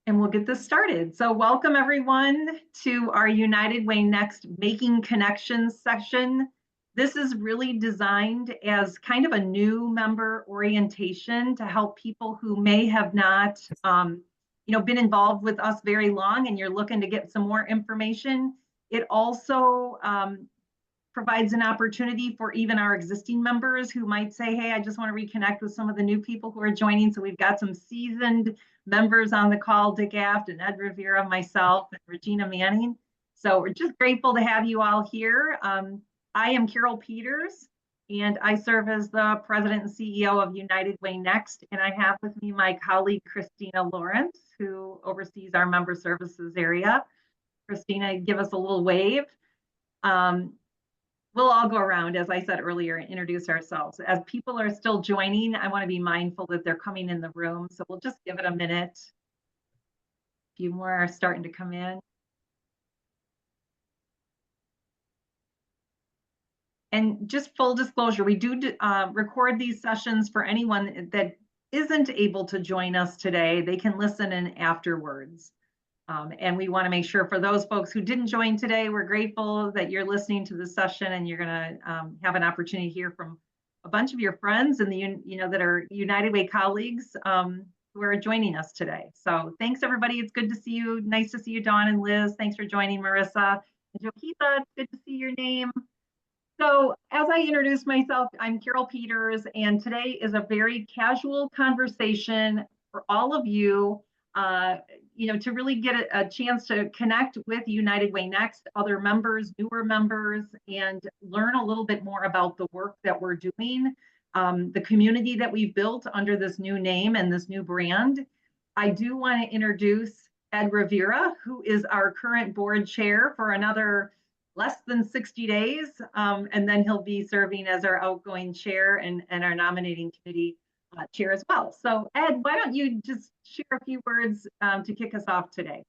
And we'll get this started. So welcome everyone to our United Way Next Making Connections session. This is really designed as kind of a new member orientation to help people who may have not been involved with us very long and you're looking to get some more information. It also provides an opportunity for even our existing members who might say, hey, I just want to reconnect with some of the new people who are joining. So we've got some seasoned members on the call, Dick Aft and Ed Rivera, myself, and Regina Manning. So we're just grateful to have you all here. I am Carole Peters, and I serve as the president and CEO of United Way Next. And I have with me my colleague, Christina Lawrence, who oversees our member services area. Christina, give us a little wave. We'll all go around, as I said earlier, and introduce ourselves. As people are still joining, I want to be mindful that they're coming in the room. So we'll just give it a minute. A few more are starting to come in. And just full disclosure, we do record these sessions for anyone that isn't able to join us today. They can listen in afterwards. And we want to make sure for those folks who didn't join today, we're grateful that you're listening to the session and you're going to have an opportunity to hear from a bunch of your friends and that are United Way colleagues who are joining us today. So thanks everybody. It's good to see you. Nice to see you, Dawn and Liz. Thanks for joining, Marissa and Jokitha. It's good to see your name. So as I introduce myself, I'm Carole Peters, and today is a very casual conversation for all of you, to really get a chance to connect with United Way Next, other members, newer members, and learn a little bit more about the work that we're doing, the community that we've built under this new name and this new brand. I do want to introduce Ed Rivera, who is our current board chair for another less than 60 days. And then he'll be serving as our outgoing chair and our nominating committee chair as well. So Ed, why don't you just share a few words to kick us off today?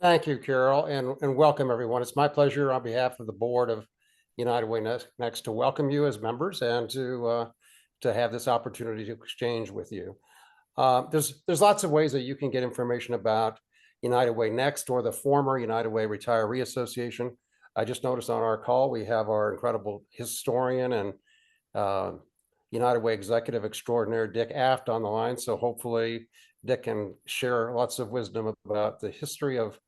Thank you, Carole, and welcome everyone. It's my pleasure on behalf of the board of United Way Next to welcome you as members and to have this opportunity to exchange with you. There's lots of ways that you can get information about United Way Next or the former United Way Retiree Association. I just noticed on our call, we have our incredible historian and United Way executive extraordinaire, Dick Aft, on the line. So hopefully Dick can share lots of wisdom about the history of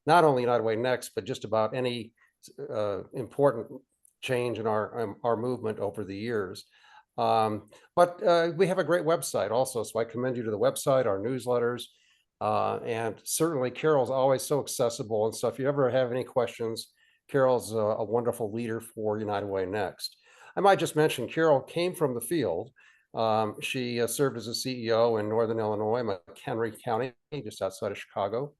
not only United Way Next, but just about any important change in our movement over the years. But we have a great website also, so I commend you to the website, our newsletters, and certainly Carole's always so accessible. And so if you ever have any questions, Carole's a wonderful leader for United Way Next. I might just mention Carole came from the field. She served as a CEO in Northern Illinois, McHenry County, just outside of Chicago.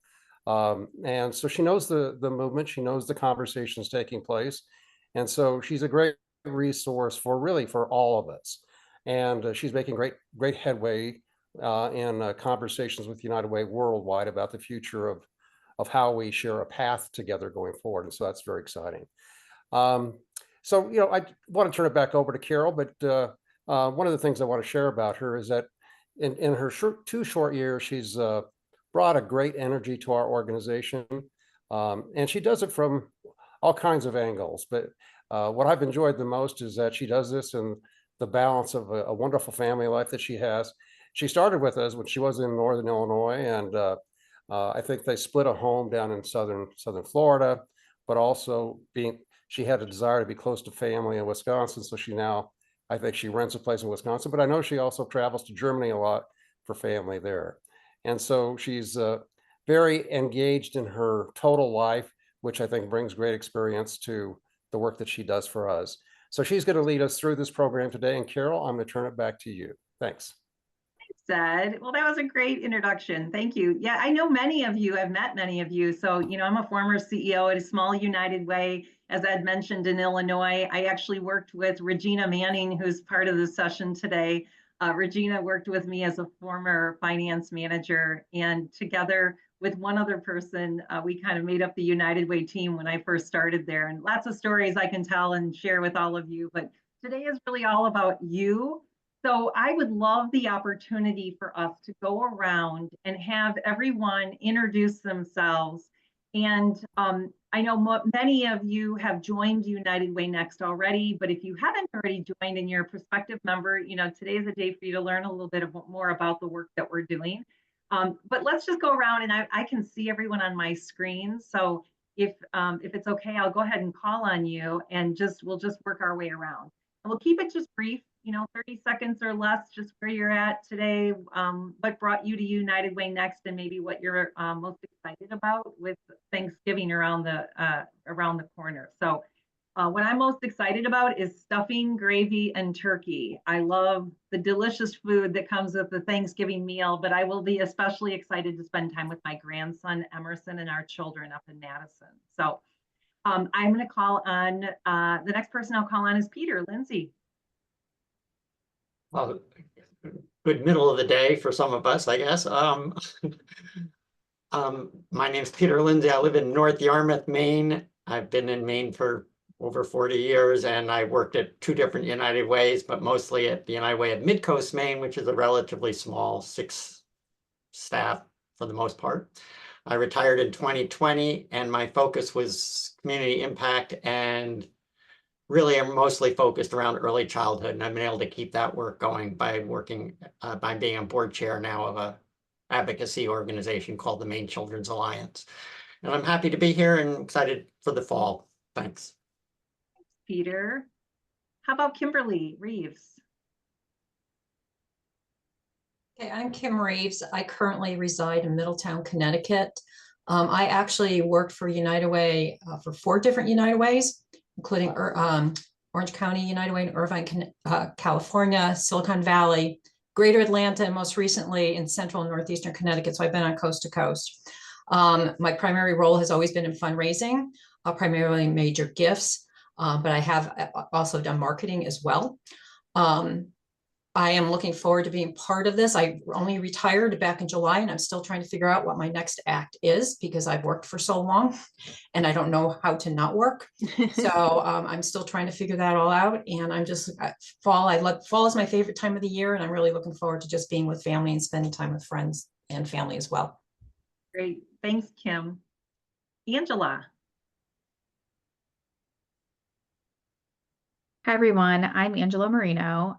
And so she knows the movement, she knows the conversations taking place. And so she's a great resource for all of us. And she's making great headway in conversations with United Way worldwide about the future of how we share a path together going forward. And so that's very exciting. So, I want to turn it back over to Carole, but one of the things I want to share about her is that in her two short years, she's brought a great energy to our organization. And she does it from all kinds of angles. But what I've enjoyed the most is that she does this in the balance of a wonderful family life that she has. She started with us when she was in Northern Illinois, and I think they split a home down in southern Florida, but also she had a desire to be close to family in Wisconsin. So I think she rents a place in Wisconsin, but I know she also travels to Germany a lot for family there. And so she's very engaged in her total life, which I think brings great experience to the work that she does for us. So she's going to lead us through this program today. And Carole, I'm going to turn it back to you. Thanks. Ed. Well, that was a great introduction. Thank you. Yeah, I know many of you, I've met many of you. So, I'm a former CEO at a small United Way, as Ed mentioned, in Illinois. I actually worked with Regina Manning, who's part of the session today. Regina worked with me as a former finance manager, and together with one other person, we kind of made up the United Way team when I first started there. And lots of stories I can tell and share with all of you. But today is really all about you, So I would love the opportunity for us to go around and have everyone introduce themselves. And I know many of you have joined United Way Next already, but if you haven't already joined and you're a prospective member, today is a day for you to learn a little bit more about the work that we're doing. But let's just go around, and I can see everyone on my screen. So if it's okay, I'll go ahead and call on you, and we'll just work our way around. And we'll keep it just brief, 30 seconds or less, just where you're at today, what brought you to United Way Next, and maybe what you're most excited about with Thanksgiving around the corner. So what I'm most excited about is stuffing, gravy, and turkey. I love the delicious food that comes with the Thanksgiving meal, but I will be especially excited to spend time with my grandson, Emerson, and our children up in Madison. So I'm going to call on, the next person I'll call on is Peter Lindsay. Well, good middle of the day for some of us, I guess. My name's Peter Lindsay. I live in North Yarmouth, Maine. I've been in Maine for over 40 years, and I worked at 2 different United Ways, but mostly at the United Way of Midcoast, Maine, which is a relatively small 6 staff for the most part. I retired in 2020, and my focus was community impact, and really I'm mostly focused around early childhood, and I've been able to keep that work going by being a board chair now of a advocacy organization called the Maine Children's Alliance. And I'm happy to be here and excited for the fall. Thanks. Peter. How about Kimberly Reeves? Okay, I'm Kim Reeves. I currently reside in Middletown, Connecticut. I actually worked for United Way for 4 different United Ways, including Orange County United Way in Irvine, California, Silicon Valley, Greater Atlanta, and most recently in Central and Northeastern Connecticut. So I've been on coast to coast. My primary role has always been in fundraising, primarily major gifts, but I have also done marketing as well. I am looking forward to being part of this. I only retired back in July, and I'm still trying to figure out what my next act is because I've worked for so long and I don't know how to not work. So I'm still trying to figure that all out. And I'm just fall is my favorite time of the year. And I'm really looking forward to just being with family and spending time with friends and family as well. Great. Thanks, Kim. Angela. Hi, everyone. I'm Angela Marino.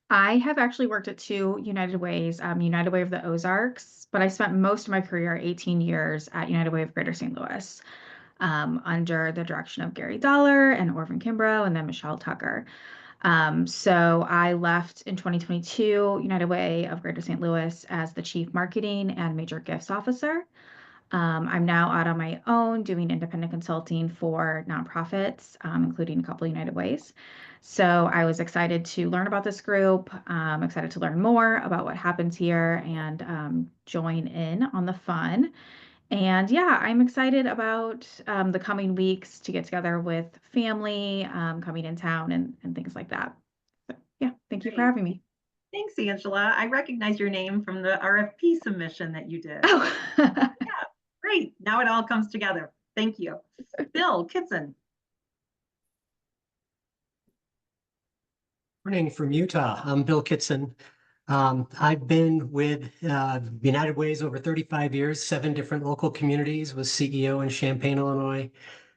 I have actually worked at 2 United Ways, United Way of the Ozarks, but I spent most of my career, 18 years, at United Way of Greater St. Louis, under the direction of Gary Dollar and Orvin Kimbrough and then Michelle Tucker. So I left in 2022 United Way of Greater St. Louis as the Chief Marketing and Major Gifts Officer. I'm now out on my own doing independent consulting for nonprofits, including a couple United Ways. So I was excited to learn about this group, excited to learn more about what happens here and join in on the fun. And yeah, I'm excited about the coming weeks to get together with family, coming in town and things like that. So, yeah, thank you for having me. Thanks, Angela. I recognize your name from the RFP submission that you did. Oh. Yeah, great. Now it all comes together. Thank you. Bill Kitson. Morning from Utah. I'm Bill Kitson. I've been with United Ways over 35 years, 7 different local communities, was CEO in Champaign, Illinois,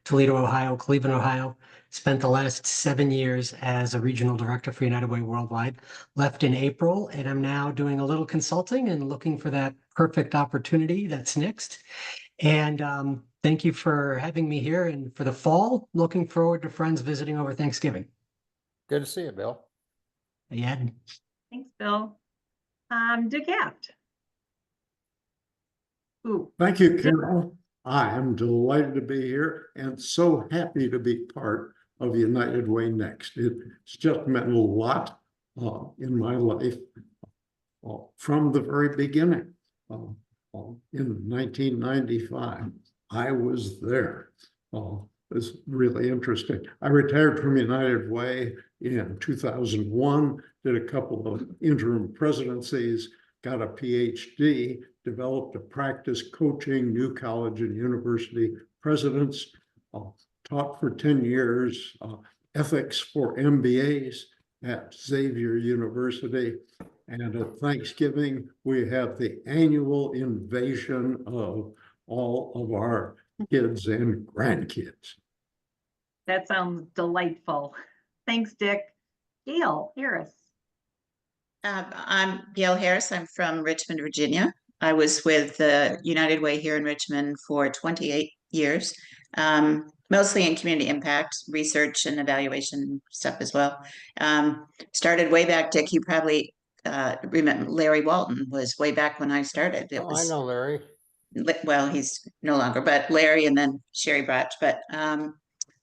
Toledo, Ohio, Cleveland, Ohio. Spent the last 7 years as a regional director for United Way Worldwide. Left in April, and I'm now doing a little consulting and looking for that perfect opportunity that's next. And thank you for having me here. And for the fall, looking forward to friends visiting over Thanksgiving. Good to see you, Bill. Yeah. Thanks, Bill. DeCaft. Ooh. Thank you, Carole. I am delighted to be here and so happy to be part of United Way Next. It's just meant a lot in my life from the very beginning. In 1995, I was there. It was really interesting. I retired from United Way in 2001, did a couple of interim presidencies, got a PhD, developed a practice coaching new college and university presidents, taught for 10 years, ethics for MBAs, at Xavier University. And at Thanksgiving, we have the annual invasion of all of our kids and grandkids. That sounds delightful. Thanks, Dick. Gail Harris. I'm Gail Harris. I'm from Richmond, Virginia. I was with the United Way here in Richmond for 28 years, mostly in community impact, research and evaluation stuff as well. Started way back, Dick, you probably remember Larry Walton was way back when I started. It Oh, I was, know Larry. well, he's no longer, but Larry and then Sherry Brotch. But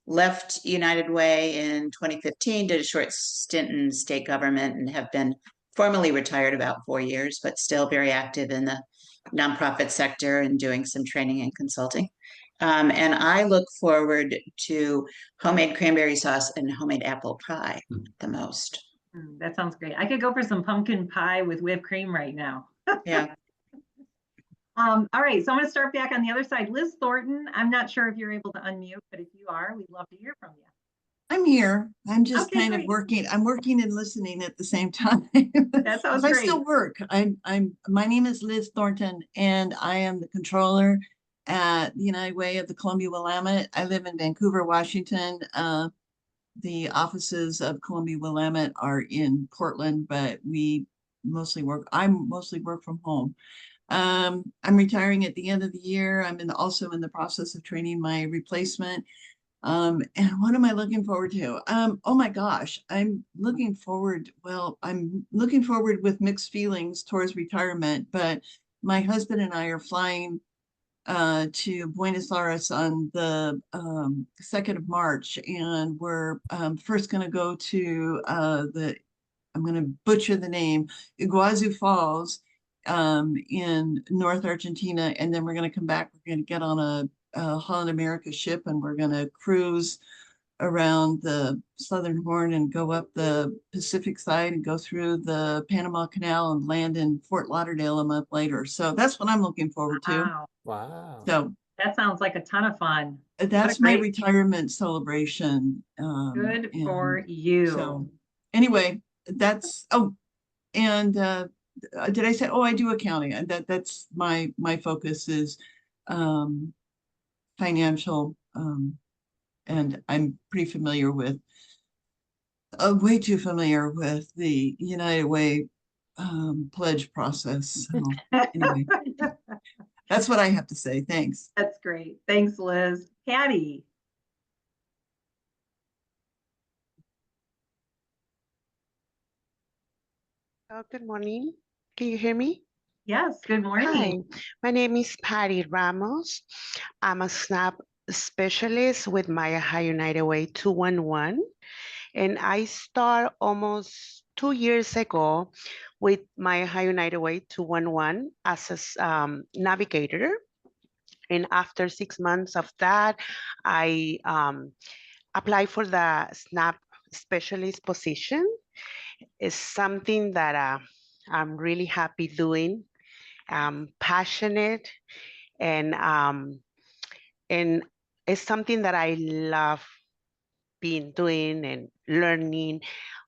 left United Way in 2015, did a short stint in state government and have been formally retired about 4 years, but still very active in the nonprofit sector and doing some training and consulting. And I look forward to homemade cranberry sauce and homemade apple pie the most. That sounds great. I could go for some pumpkin pie with whipped cream right now. Yeah. All right, so I'm going to start back on the other side. Liz Thornton, I'm not sure if you're able to unmute, but if you are, we'd love to hear from you. I'm here. I'm just Okay, kind of great. working. I'm working and listening at the same time. That sounds I great. still work. My name is Liz Thornton and I am the controller at the United Way of the Columbia Willamette. I live in Vancouver, Washington. The offices of Columbia Willamette are in Portland, but I mostly work from home. I'm retiring at the end of the year. I'm also in the process of training my replacement. And what am I looking forward to? Oh my gosh, I'm looking forward with mixed feelings towards retirement, but my husband and I are flying to Buenos Aires on the 2nd of March, and we're first going to go to I'm going to butcher the name, Iguazu Falls in North Argentina, and then we're going to come back. We're going to get on a Holland America ship, and we're going to cruise around the Southern Horn and go up the Pacific side and go through the Panama Canal and land in Fort Lauderdale a month later. So that's what I'm looking forward to. Wow. Wow. So That sounds like a ton of fun. that's my retirement celebration. Good for you. So anyway, that's, and did I say, I do accounting, and that's my focus is financial, and I'm pretty familiar with, way too familiar with the United Way pledge process. So anyway, that's what I have to say. Thanks. That's great. Thanks, Liz. Patty. Good morning. Can you hear me? Yes, good morning. Hi, my name is Patty Ramos. I'm a SNAP specialist with Maya High United Way 211, and I started almost 2 years ago with Maya High United Way 211 as a navigator. And after 6 months of that, I applied for the SNAP specialist position. It's something that I'm really happy doing. I'm passionate, and it's something that I love being doing and learning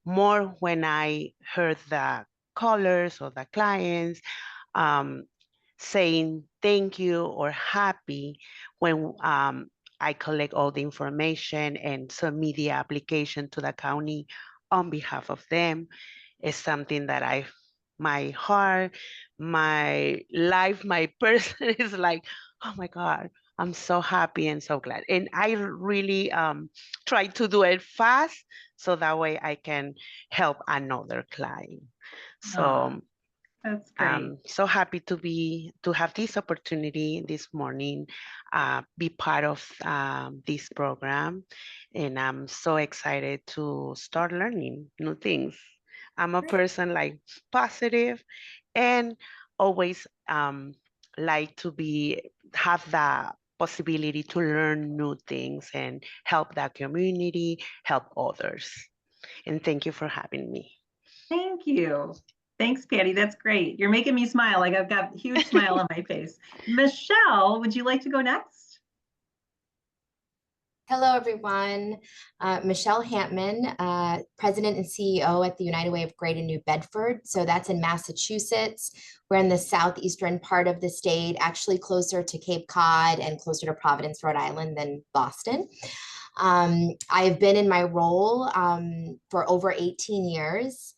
more when I heard the callers or the clients saying thank you or happy when I collect all the information and submit the application to the county on behalf of them. Is something that my heart, my life, my person is like, oh my God, I'm so happy and so glad. And I really try to do it fast so that way I can help another client. So that's great. I'm so happy to have this opportunity this morning, be part of this program. And I'm so excited to start learning new things. I'm a person like positive and always like to have the possibility to learn new things and help the community, help others. And thank you for having me. Thank you. Thanks, Patty. That's great. You're making me smile. Like I've got a huge smile on my face. Michelle, would you like to go next? Hello, everyone. Michelle Hampman, President and CEO at the United Way of Greater New Bedford. So that's in Massachusetts. We're in the southeastern part of the state, actually closer to Cape Cod and closer to Providence, Rhode Island than Boston. I have been in my role for over 18 years.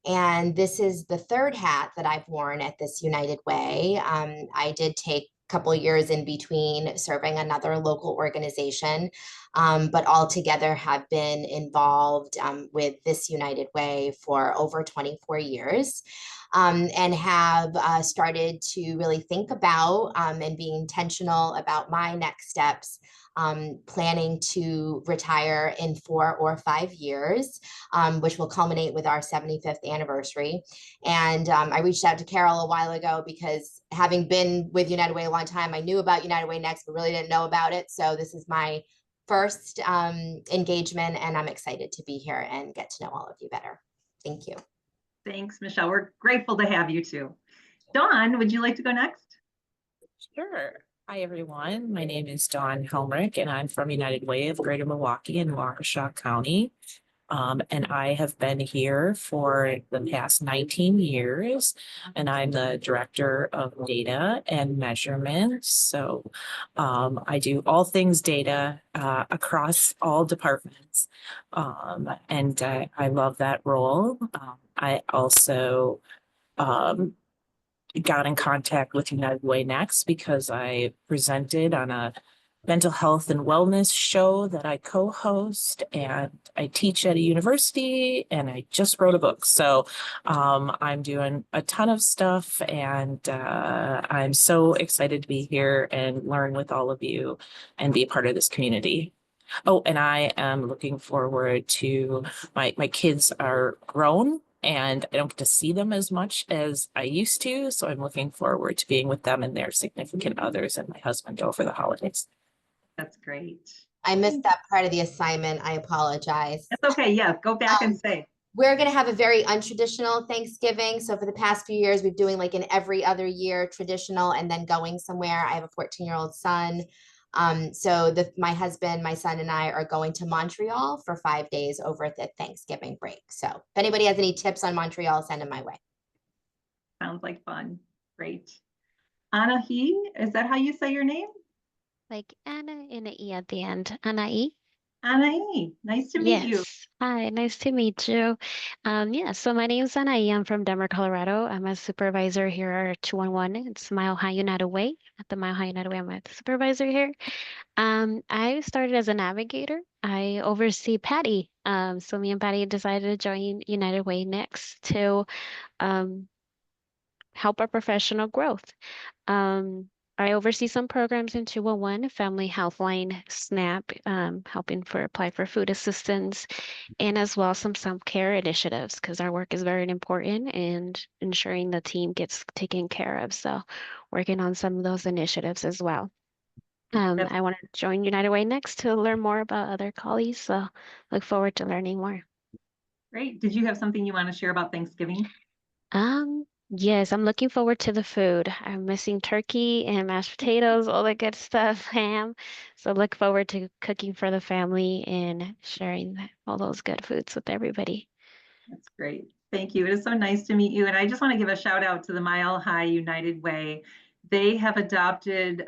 And this is the third hat that I've worn at this United Way. I did take couple of years in between serving another local organization, but altogether have been involved with this United Way for over 24 years. And have started to really think about and be intentional about my next steps, planning to retire in 4 or 5 years, which will culminate with our 75th anniversary. And I reached out to Carole a while ago because having been with United Way a long time, I knew about United Way Next, but really didn't know about it. So this is my first engagement, and I'm excited to be here and get to know all of you better. Thank you. Thanks, Michelle. We're grateful to have you too. Dawn, would you like to go next? Sure. Hi, everyone. My name is Dawn Helmrich, and I'm from United Way of Greater Milwaukee and Waukesha County. And I have been here for the past 19 years, and I'm the Director of Data and Measurement. So I do all things data across all departments, and I love that role. I also got in contact with United Way Next because I presented on a mental health and wellness show that I co-host, and I teach at a university, and I just wrote a book. So I'm doing a ton of stuff, and I'm so excited to be here and learn with all of you and be a part of this community. Oh, and I am looking forward to my kids are grown, and I don't get to see them as much as I used to. So I'm looking forward to being with them and their significant others and my husband over the holidays. That's great. I missed that part of the assignment. I apologize. That's okay. Yeah, go back and say. We're going to have a very untraditional Thanksgiving. So for the past few years, we've been doing like an every other year traditional and then going somewhere. I have a 14-year-old son. So my husband, my son, and I are going to Montreal for 5 days over the Thanksgiving break. So if anybody has any tips on Montreal, send them my way. Sounds like fun. Great. Anahi, is that how you say your name? Like Anna and an E at the end. Anaí. Anahi, nice to meet you. Yes. Hi, nice to meet you. Yeah, so my name's Anaí. I'm from Denver, Colorado. I'm a supervisor here at 211. It's Mile High United Way. At the Mile High United Way, I'm a supervisor here. I started as a navigator. I oversee Patty. So me and Patty decided to join United Way Next to help our professional growth. I oversee some programs in 211, Family Healthline, SNAP, helping apply for food assistance, and as well some self-care initiatives because our work is very important and ensuring the team gets taken care of. So working on some of those initiatives as well. I want to join United Way Next to learn more about other colleagues. So look forward to learning more. Great. Did you have something you want to share about Thanksgiving? Yes, I'm looking forward to the food. I'm missing turkey and mashed potatoes, all that good stuff, ham. So look forward to cooking for the family and sharing all those good foods with everybody. That's great. Thank you. It is so nice to meet you. And I just want to give a shout out to the Mile High United Way. They have adopted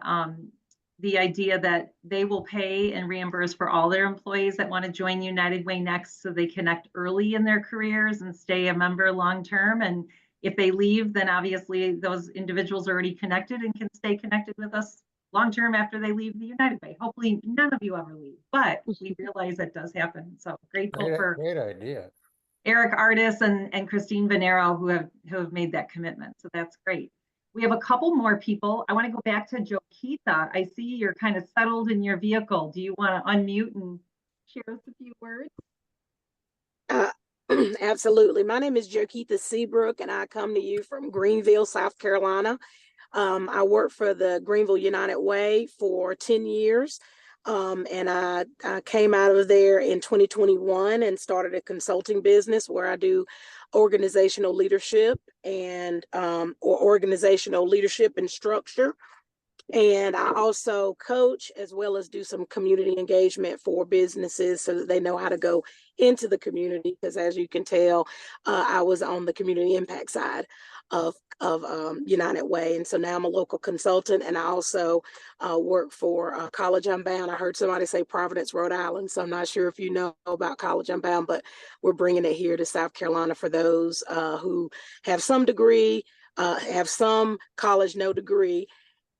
the idea that they will pay and reimburse for all their employees that want to join United Way Next so they connect early in their careers and stay a member long term. And if they leave, then obviously those individuals are already connected and can stay connected with us long term after they leave the United Way. Hopefully none of you ever leave, but we realize that does happen. So grateful for Great idea. Eric Artis and Christine Venero who have made that commitment. So that's great. We have a couple more people. I want to go back to Joquita. I see you're kind of settled in your vehicle. Do you want to unmute and share us a few words? Absolutely. My name is Joquita Seabrook, and I come to you from Greenville, South Carolina. I worked for the Greenville United Way for 10 years. And I came out of there in 2021 and started a consulting business where I do organizational leadership and or organizational leadership and structure. And I also coach as well as do some community engagement for businesses so that they know how to go into the community. Because as you can tell, I was on the community impact side of United Way. And so now I'm a local consultant, and I also work for College Unbound. I heard somebody say Providence, Rhode Island. So I'm not sure if you know about College Unbound, but we're bringing it here to South Carolina for those who have some degree, have some college, no degree.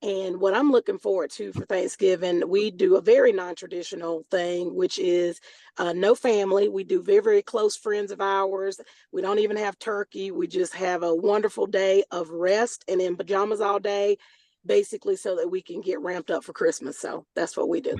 And what I'm looking forward to for Thanksgiving, we do a very non-traditional thing, which is no family. We do very, very close friends of ours. We don't even have turkey. We just have a wonderful day of rest and in pajamas all day, basically so that we can get ramped up for Christmas. So that's what we do.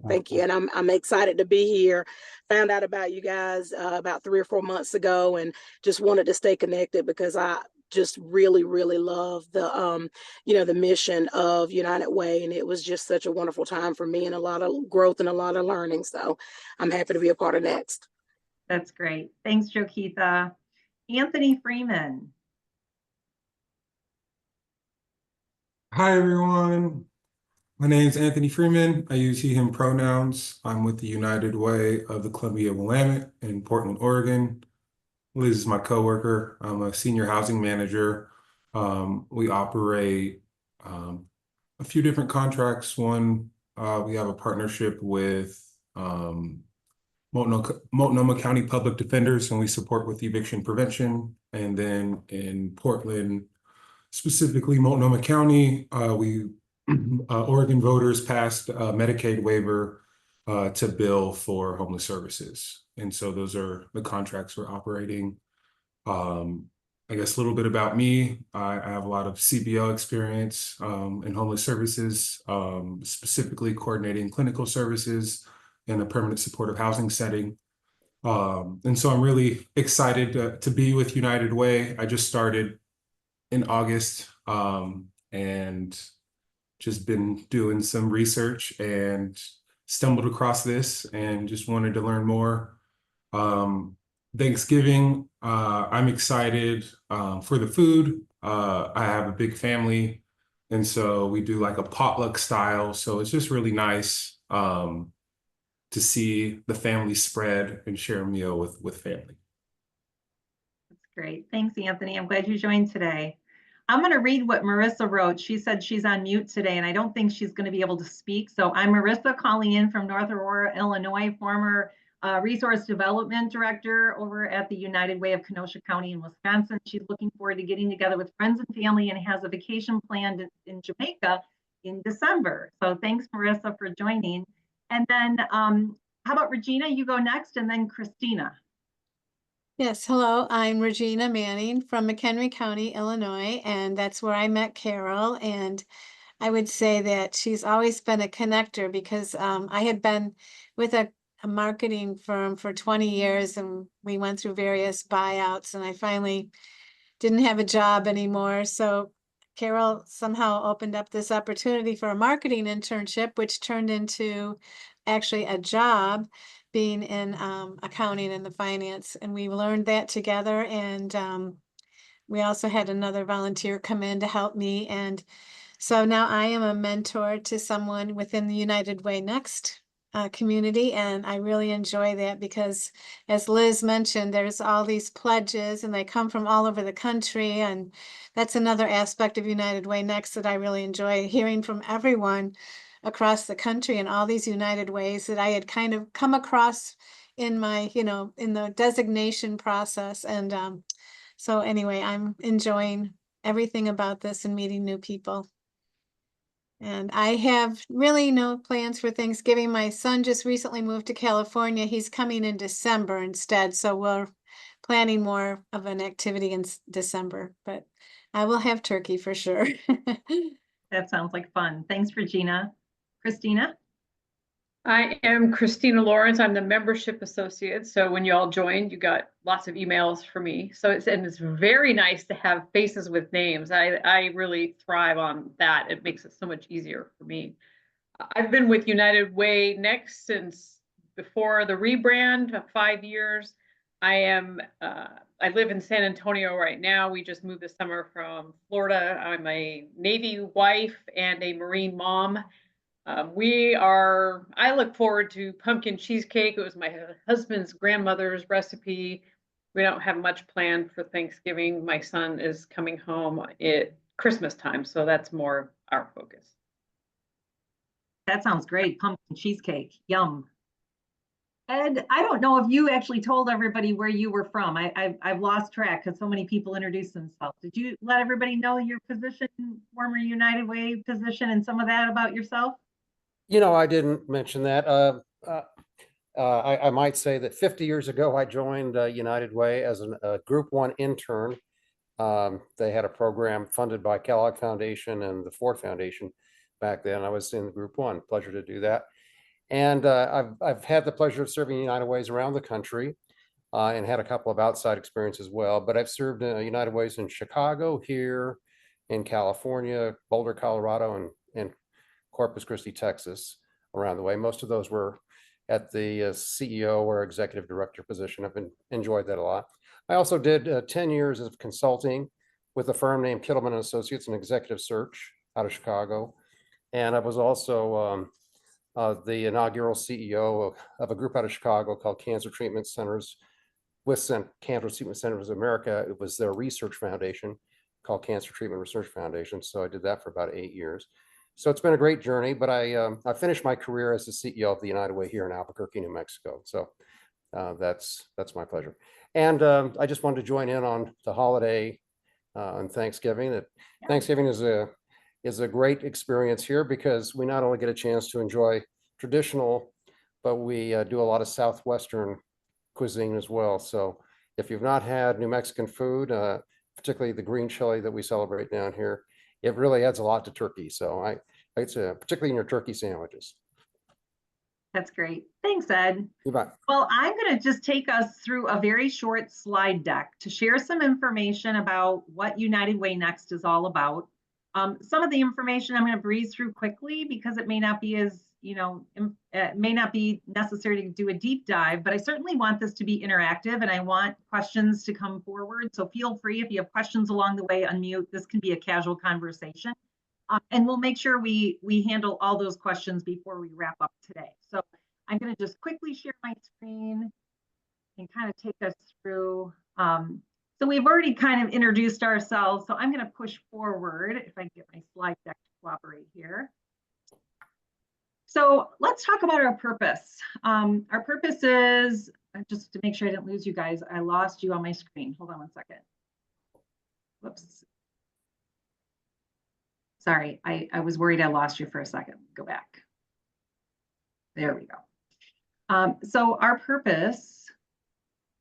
Thank you. And I'm excited to be here. Found out about you guys about 3 or 4 months ago, and just wanted to stay connected because I just really, really love the the mission of United Way. And it was just such a wonderful time for me, and a lot of growth and a lot of learning. So I'm happy to be a part of Next. That's great. Thanks, Jokitha. Anthony Freeman. Hi, everyone. My name is Anthony Freeman. I use he, him pronouns. I'm with the United Way of the Columbia Willamette in Portland, Oregon. Liz is my coworker. I'm a senior housing manager. We operate a few different contracts. One, we have a partnership with Multnomah County Public Defenders, and we support with eviction prevention. And then in Portland, specifically Multnomah County, Oregon voters passed a Medicaid waiver to bill for homeless services. And so those are the contracts we're operating. I guess a little bit about me. I have a lot of CBO experience in homeless services, specifically coordinating clinical services in a permanent supportive housing setting. And so I'm really excited to be with United Way. I just started in August and just been doing some research and stumbled across this and just wanted to learn more. Thanksgiving, I'm excited for the food. I have a big family, and so we do like a potluck style. So it's just really nice to see the family spread and share a meal with family. That's great. Thanks, Anthony. I'm glad you joined today. I'm going to read what Marissa wrote. She said she's on mute today, and I don't think she's going to be able to speak. So I'm Marissa calling in from North Aurora, Illinois, former Resource Development Director over at the United Way of Kenosha County in Wisconsin. She's looking forward to getting together with friends and family and has a vacation planned in Jamaica in December. So thanks, Marissa, for joining. And then how about Regina? You go next, and then Christina. Yes, hello, I'm Regina Manning from McHenry County, Illinois, and that's where I met Carole. And I would say that she's always been a connector because I had been with a marketing firm for 20 years, and we went through various buyouts, and I finally didn't have a job anymore. So Carole somehow opened up this opportunity for a marketing internship, which turned into actually a job being in accounting and the finance. And we learned that together. And we also had another volunteer come in to help me. And so now I am a mentor to someone within the United Way Next community. And I really enjoy that because, as Liz mentioned, there's all these pledges and they come from all over the country. And that's another aspect of United Way Next that I really enjoy, hearing from everyone across the country and all these United Ways that I had kind of come across in my, in the designation process. And so anyway, I'm enjoying everything about this and meeting new people. And I have really no plans for Thanksgiving. My son just recently moved to California. He's coming in December instead. So we're planning more of an activity in December, but I will have turkey for sure. That sounds like fun. Thanks, Regina. Christina? I am Christina Lawrence. I'm the membership associate. So when you all joined, you got lots of emails for me. So it's very nice to have faces with names. I really thrive on that. It makes it so much easier for me. I've been with United Way Next since before the rebrand of 5 years. I I live in San Antonio right now. We just moved this summer from Florida. I'm a Navy wife and a Marine mom. I look forward to pumpkin cheesecake. It was my husband's grandmother's recipe. We don't have much planned for Thanksgiving. My son is coming home at Christmas time, so that's more our focus. That sounds great. Pumpkin cheesecake. Yum. Ed, I don't know if you actually told everybody where you were from. I've lost track because so many people introduced themselves. Did you let everybody know your position, former United Way position, and some of that about yourself? I didn't mention that. I might say that 50 years ago, I joined United Way as a Group 1 intern. They had a program funded by Kellogg Foundation and the Ford Foundation back then. I was in Group 1. Pleasure to do that. And I've had the pleasure of serving United Ways around the country and had a couple of outside experiences as well. But I've served United Ways in Chicago, here in California, Boulder, Colorado, and Corpus Christi, Texas, around the way. Most of those were at the CEO or executive director position. I've enjoyed that a lot. I also did 10 years of consulting with a firm named Kittleman & Associates, an executive search out of Chicago. And I was also the inaugural CEO of a group out of Chicago called Cancer Treatment Centers Cancer Treatment Centers of America. It was their research foundation called Cancer Treatment Research Foundation. So I did that for about 8 years. So it's been a great journey, but I finished my career as the CEO of the United Way here in Albuquerque, New Mexico. So that's my pleasure. And I just wanted to join in on the holiday on Thanksgiving. Thanksgiving is a great experience here because we not only get a chance to enjoy traditional, but we do a lot of Southwestern cuisine as well. So if you've not had New Mexican food, particularly the green chili that we celebrate down here, it really adds a lot to turkey. So it's particularly in your turkey sandwiches. That's great. Thanks, Ed. You bet. Well, I'm going to just take us through a very short slide deck to share some information about what United Way Next is all about. Some of the information I'm going to breeze through quickly because it may not be it may not be necessary to do a deep dive, but I certainly want this to be interactive and I want questions to come forward. So feel free, if you have questions along the way, unmute. This can be a casual conversation. And we'll make sure we handle all those questions before we wrap up today. So I'm going to just quickly share my screen and kind of take us through. So we've already kind of introduced ourselves. So I'm going to push forward if I can get my slide deck to cooperate here. So let's talk about our purpose. Our purpose is, just to make sure I didn't lose you guys, I lost you on my screen. Hold on one second. Whoops. Sorry, I was worried I lost you for a second. Go back. There we go. So our purpose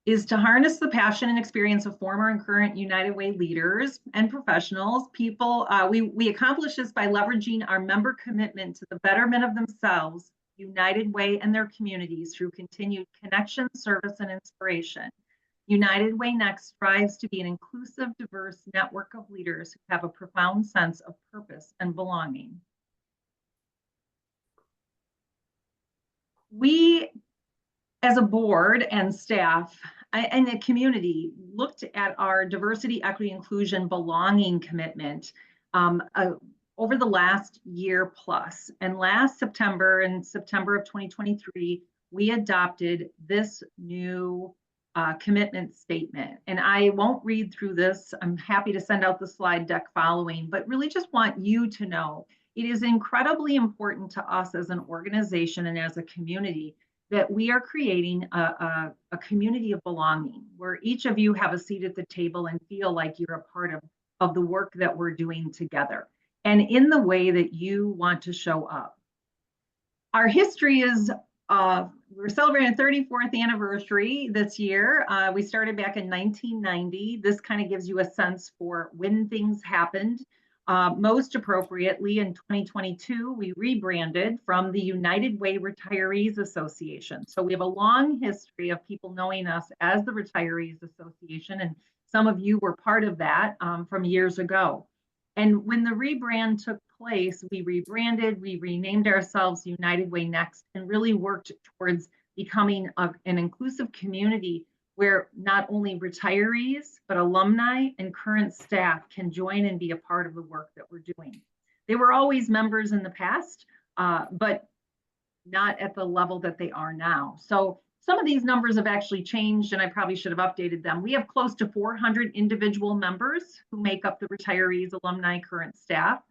is to harness the passion and experience of former and current United Way leaders and professionals. We accomplish this by leveraging our member commitment to the betterment of themselves, United Way, and their communities through continued connection, service, and inspiration. United Way Next strives to be an inclusive, diverse network of leaders who have a profound sense of purpose and belonging. We, as a board and staff and the community, looked at our diversity, equity, inclusion, belonging commitment over the last year plus. And last September, in September of 2023, we adopted this new commitment statement. And I won't read through this. I'm happy to send out the slide deck following, but really just want you to know it is incredibly important to us as an organization and as a community that we are creating a community of belonging where each of you have a seat at the table and feel like you're a part of the work that we're doing together and in the way that you want to show up. Our history is we're celebrating a 34th anniversary this year. We started back in 1990. This kind of gives you a sense for when things happened. Most appropriately, in 2022, we rebranded from the United Way Retirees Association. So we have a long history of people knowing us as the Retirees Association, and some of you were part of that from years ago. And when the rebrand took place, we rebranded, we renamed ourselves United Way Next, and really worked towards becoming an inclusive community where not only retirees, but alumni and current staff can join and be a part of the work that we're doing. They were always members in the past, but not at the level that they are now. So some of these numbers have actually changed, and I probably should have updated them. We have close to 400 individual members who make up the retirees, alumni, current staff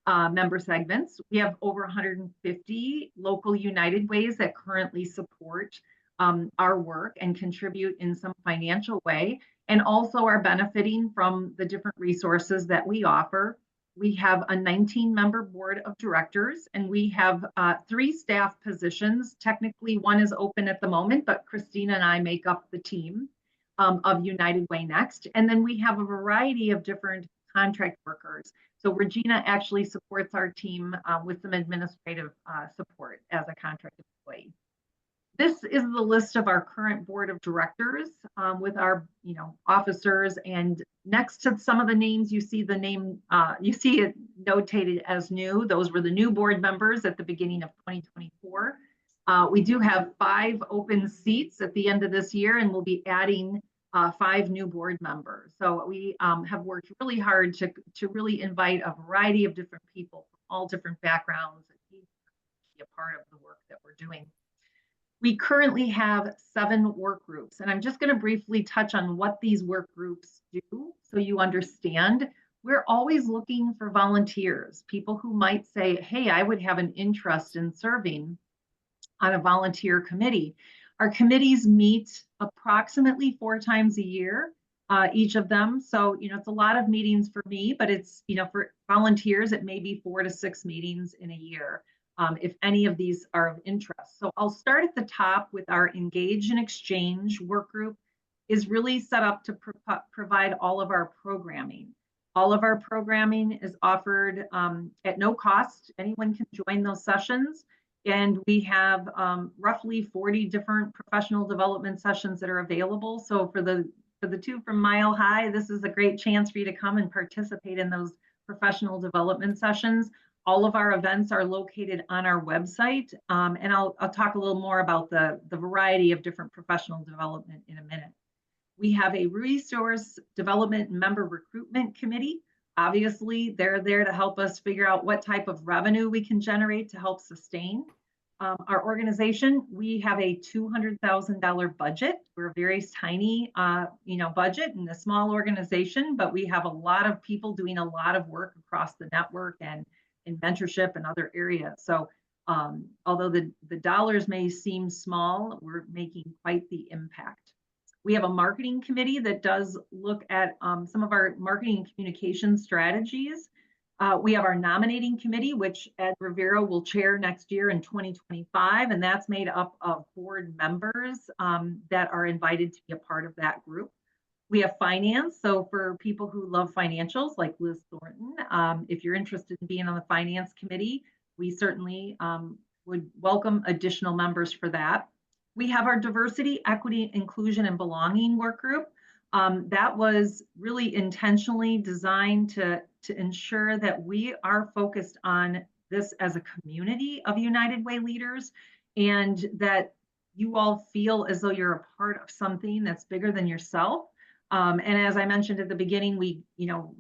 member segments. We have over 150 local United Ways that currently support our work and contribute in some financial way, and also are benefiting from the different resources that we offer. We have a 19-member board of directors, and we have 3 staff positions. Technically, one is open at the moment, but Christina and I make up the team of United Way Next. And then we have a variety of different contract workers. So Regina actually supports our team with some administrative support as a contract employee. This is the list of our current board of directors with our, officers. And next to some of the names, you see the name, you see it notated as new. Those were the new board members at the beginning of 2024. We do have 5 open seats at the end of this year, and we'll be adding 5 new board members. So we have worked really hard to really invite a variety of different people from all different backgrounds and be a part of the work that we're doing. We currently have 7 work groups, and I'm just going to briefly touch on what these work groups do so you understand. We're always looking for volunteers, people who might say, hey, I would have an interest in serving on a volunteer committee. Our committees meet approximately 4 times a year, each of them. So, it's a lot of meetings for me, but it's, for volunteers, it may be 4 to 6 meetings in a year. If any of these are of interest. So I'll start at the top with our Engage and Exchange work group is really set up to provide all of our programming. All of our programming is offered at no cost. Anyone can join those sessions. And we have roughly 40 different professional development sessions that are available. So for the 2 from Mile High, this is a great chance for you to come and participate in those professional development sessions. All of our events are located on our website, and I'll talk a little more about the variety of different professional development in a minute. We have a resource development member recruitment committee. Obviously, they're there to help us figure out what type of revenue we can generate to help sustain our organization. We have a $200,000 budget. We're a very tiny, budget and a small organization, but we have a lot of people doing a lot of work across the network and in mentorship and other areas. So although the dollars may seem small, we're making quite the impact. We have a marketing committee that does look at some of our marketing and communication strategies. We have our nominating committee, which Ed Rivera will chair next year in 2025, and that's made up of board members that are invited to be a part of that group. We have finance. So for people who love financials like Liz Thornton, if you're interested in being on the finance committee, we certainly would welcome additional members for that. We have our diversity, equity, inclusion, and belonging work group. That was really intentionally designed to ensure that we are focused on this as a community of United Way leaders, and that you all feel as though you're a part of something that's bigger than yourself. And as I mentioned at the beginning, we,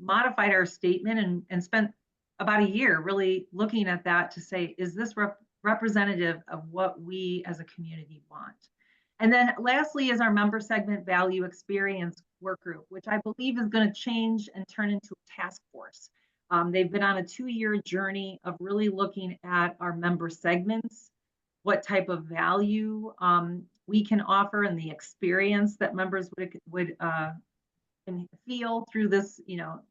modified our statement and spent about a year really looking at that to say, is this representative of what we as a community want? And then lastly is our member segment value experience work group, which I believe is going to change and turn into a task force. They've been on a 2-year journey of really looking at our member segments, what type of value we can offer, and the experience that members would feel through this,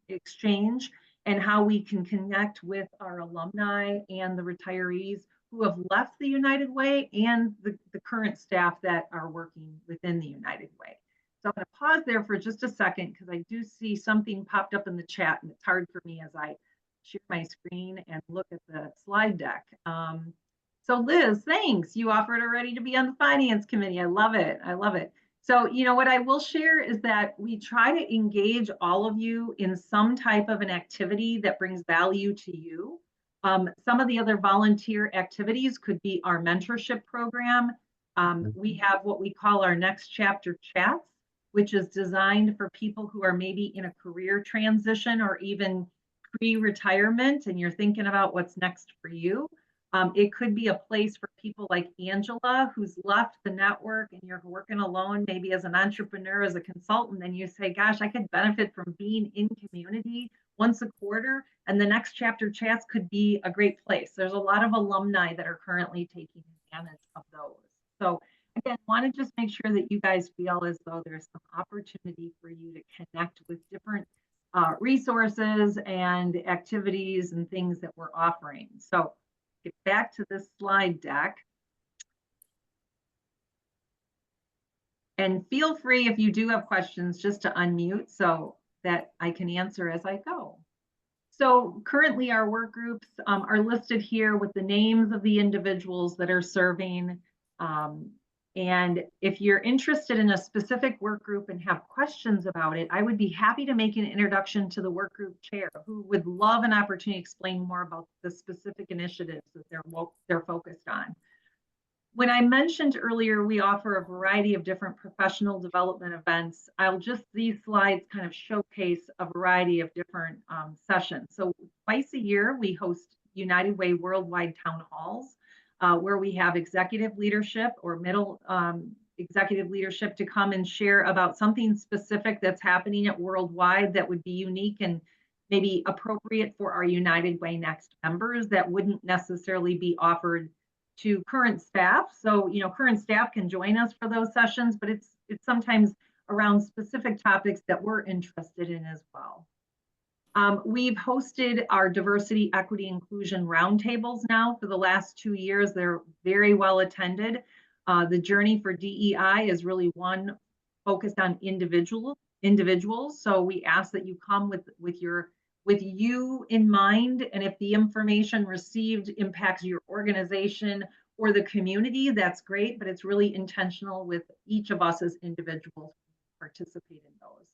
exchange, and how we can connect with our alumni and the retirees who have left the United Way and the current staff that are working within the United Way. So I'm going to pause there for just a second because I do see something popped up in the chat, and it's hard for me as I share my screen and look at the slide deck. So Liz, thanks. You offered already to be on the finance committee. I love it. I love it. So, what I will share is that we try to engage all of you in some type of an activity that brings value to you. Some of the other volunteer activities could be our mentorship program. We have what we call our next chapter chats, which is designed for people who are maybe in a career transition or even pre-retirement, and you're thinking about what's next for you. It could be a place for people like Angela, who's left the network and you're working alone, maybe as an entrepreneur, as a consultant, and you say, gosh, I could benefit from being in community once a quarter. And the next chapter chats could be a great place. There's a lot of alumni that are currently taking advantage of those. So again, want to just make sure that you guys feel as though there's some opportunity for you to connect with different resources and activities and things that we're offering. So get back to this slide deck. And feel free, if you do have questions, just to unmute so that I can answer as I go. So currently our work groups are listed here with the names of the individuals that are serving. And if you're interested in a specific work group and have questions about it, I would be happy to make an introduction to the work group chair, who would love an opportunity to explain more about the specific initiatives that they're focused on. When I mentioned earlier, we offer a variety of different professional development events. These slides kind of showcase a variety of different sessions. So twice a year, we host United Way worldwide town halls, where we have executive leadership or middle executive leadership to come and share about something specific that's happening at Worldwide that would be unique and maybe appropriate for our United Way Next members that wouldn't necessarily be offered to current staff. So, current staff can join us for those sessions, but it's sometimes around specific topics that we're interested in as well. We've hosted our diversity, equity, inclusion roundtables now for the last 2 years. They're very well attended. The journey for DEI is really one focused on individuals. So we ask that you come with you in mind, and if the information received impacts your organization or the community, that's great, but it's really intentional with each of us as individuals who participate in those.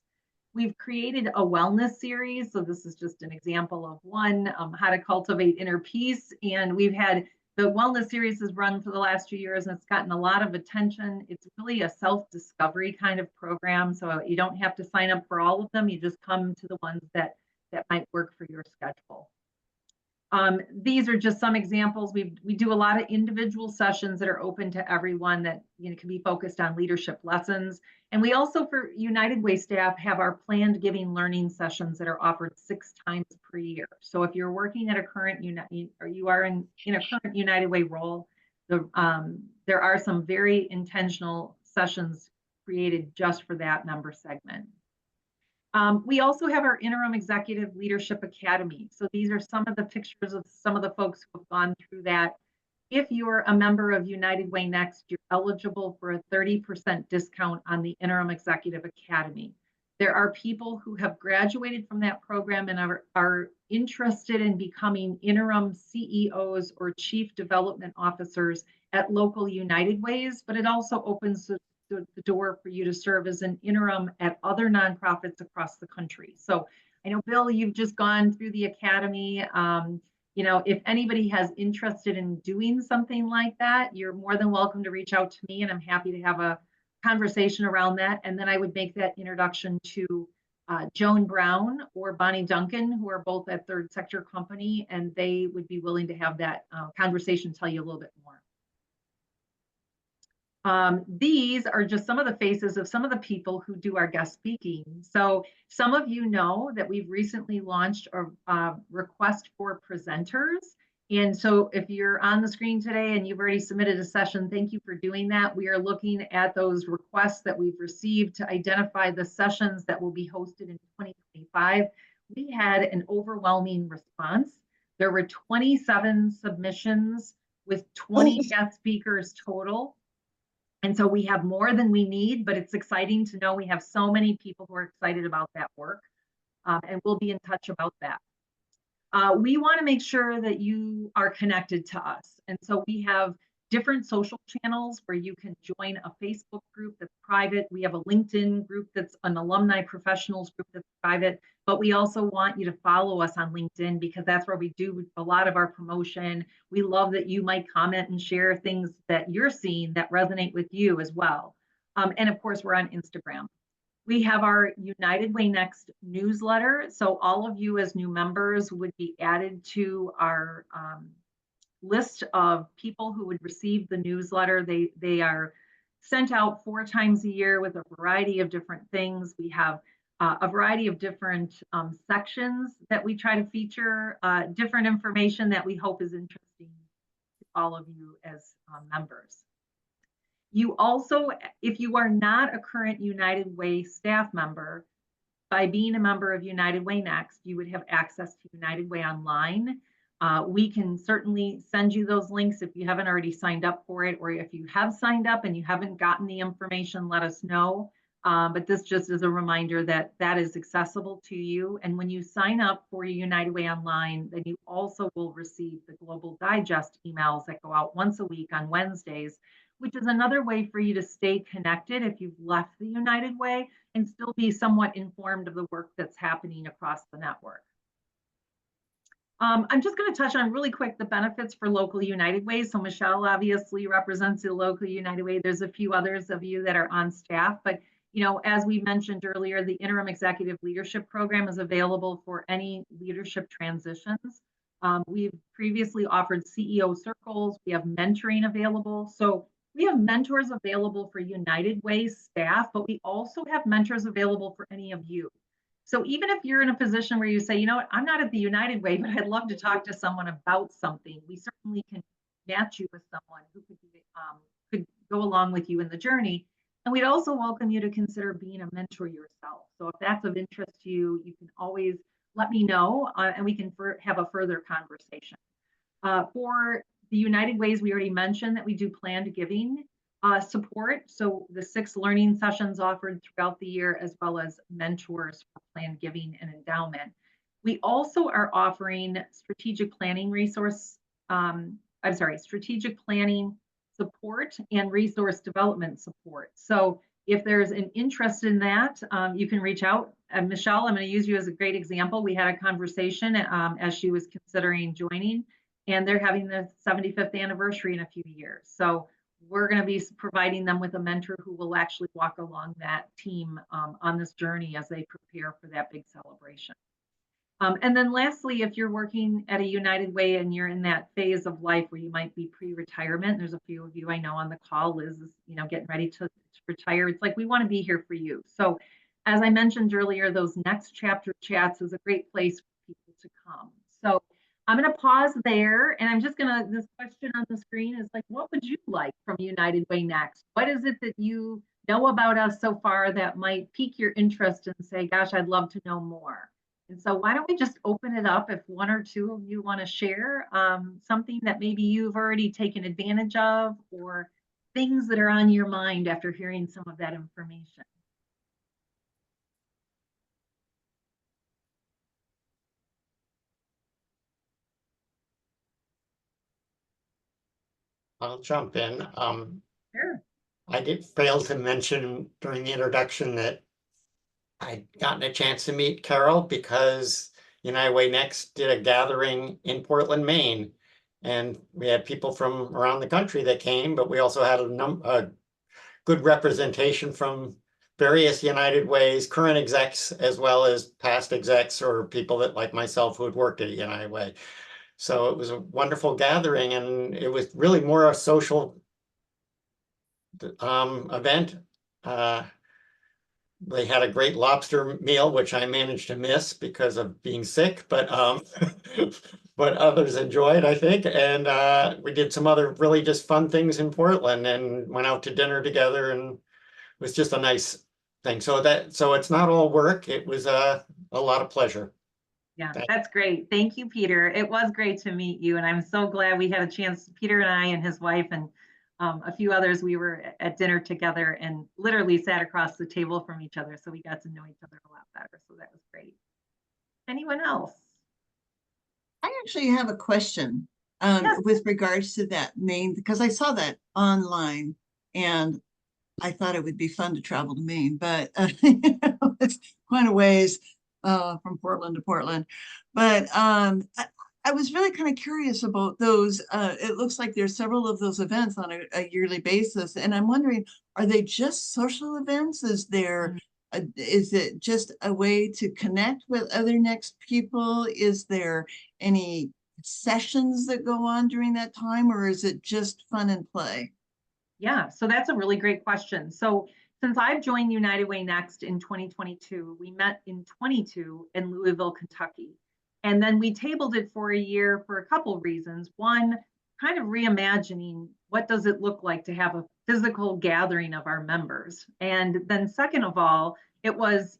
We've created a wellness series. So this is just an example of one, how to cultivate inner peace. And we've had the wellness series has run for the last 2 years and it's gotten a lot of attention. It's really a self-discovery kind of program. So you don't have to sign up for all of them. You just come to the ones that might work for your schedule. These are just some examples. We do a lot of individual sessions that are open to everyone that can be focused on leadership lessons. And we also, for United Way staff, have our planned giving learning sessions that are offered 6 times per year. So if you're working at a current or you are in a current United Way role, there are some very intentional sessions created just for that member segment. We also have our Interim Executive Leadership Academy. So these are some of the pictures of some of the folks who have gone through that. If you're a member of United Way Next, you're eligible for a 30% discount on the Interim Executive Academy. There are people who have graduated from that program and are interested in becoming interim CEOs or Chief Development Officers at local United Ways, but it also opens the door for you to serve as an interim at other nonprofits across the country. So I know, Bill, you've just gone through the academy. If anybody has interested in doing something like that, you're more than welcome to reach out to me, and I'm happy to have a conversation around that. And then I would make that introduction to Joan Brown or Bonnie Duncan, who are both at Third Sector Company, and they would be willing to have that conversation, tell you a little bit more. These are just some of the faces of some of the people who do our guest speaking. So some of you know that we've recently launched a request for presenters. And so if you're on the screen today and you've already submitted a session, thank you for doing that. We are looking at those requests that we've received to identify the sessions that will be hosted in 2025. We had an overwhelming response. There were 27 submissions with 20 guest speakers total. And so we have more than we need, but it's exciting to know we have so many people who are excited about that work, and we'll be in touch about that. We want to make sure that you are connected to us. And so we have different social channels where you can join a Facebook group that's private. We have a LinkedIn group that's an alumni professionals group that's private, but we also want you to follow us on LinkedIn because that's where we do a lot of our promotion. We love that you might comment and share things that you're seeing that resonate with you as well. And of course, we're on Instagram. We have our United Way Next newsletter. So all of you as new members would be added to our list of people who would receive the newsletter. They are sent out 4 times a year with a variety of different things. We have a variety of different sections that we try to feature, different information that we hope is interesting to all of you as members. You also, if you are not a current United Way staff member, by being a member of United Way Next, you would have access to United Way Online. We can certainly send you those links if you haven't already signed up for it, or if you have signed up and you haven't gotten the information, let us know. But this just is a reminder that that is accessible to you. And when you sign up for United Way Online, then you also will receive the Global Digest emails that go out once a week on Wednesdays, which is another way for you to stay connected if you've left the United Way and still be somewhat informed of the work that's happening across the network. I'm just going to touch on really quick the benefits for local United Ways. So Michelle obviously represents the local United Way. There's a few others of you that are on staff, but you know, as we mentioned earlier, the Interim Executive Leadership Program is available for any leadership transitions. We've previously offered CEO circles. We have mentoring available. So we have mentors available for United Way staff, but we also have mentors available for any of you. So even if you're in a position where you say, you know what, I'm not at the United Way, but I'd love to talk to someone about something, we certainly can match you with someone who could go along with you in the journey. And we'd also welcome you to consider being a mentor yourself. So if that's of interest to you, you can always let me know and we can have a further conversation. For the United Ways, we already mentioned that we do planned giving support. So the 6 learning sessions offered throughout the year, as well as mentors for planned giving and endowment. We also are offering strategic planning strategic planning support and resource development support. So if there's an interest in that, you can reach out. Michelle, I'm going to use you as a great example. We had a conversation as she was considering joining, and they're having the 75th anniversary in a few years. So we're going to be providing them with a mentor who will actually walk along that team on this journey as they prepare for that big celebration. And then lastly, if you're working at a United Way and you're in that phase of life where you might be pre-retirement, there's a few of you I know on the call. Liz is, you know, getting ready to retire. It's like we want to be here for you. So as I mentioned earlier, those next chapter chats is a great place for people to come. So I'm going to pause there, and I'm just going to, this question on the screen is like, what would you like from United Way Next? What is it that you know about us so far that might pique your interest and say, gosh, I'd love to know more? And so why don't we just open it up if 1 or 2 of you want to share something that maybe you've already taken advantage of, or things that are on your mind after hearing some of that information. I'll jump in. Sure. I did fail to mention during the introduction that I'd gotten a chance to meet Carole because United Way Next did a gathering in Portland, Maine. And we had people from around the country that came, but we also had a good representation from various United Ways, current execs, as well as past execs or people that like myself who had worked at United Way. So it was a wonderful gathering, and it was really more a social event. They had a great lobster meal, which I managed to miss because of being sick, but but others enjoyed, I think. And we did some other really just fun things in Portland and went out to dinner together, and it was just a nice thing. So it's not all work. It was a lot of pleasure. Yeah, that's great. Thank you, Peter. It was great to meet you. And I'm so glad we had a chance, Peter and I and his wife and a few others, we were at dinner together and literally sat across the table from each other. So we got to know each other a lot better. So that was great. Anyone else? I actually have a question with regards to that Maine, because I saw that online and I thought it would be fun to travel to Maine, but it's quite a ways from Portland to Portland. But I was really kind of curious about those. It looks like there's several of those events on a yearly basis. And I'm wondering, are they just social events? Is there is it just a way to connect with other next people? Is there any sessions that go on during that time, or is it just fun and play? Yeah, so that's a really great question. So since I've joined United Way Next in 2022, we met in 22 in Louisville, Kentucky. And then we tabled it for a year for a couple of reasons. One, kind of reimagining what does it look like to have a physical gathering of our members. And then second of all, it was,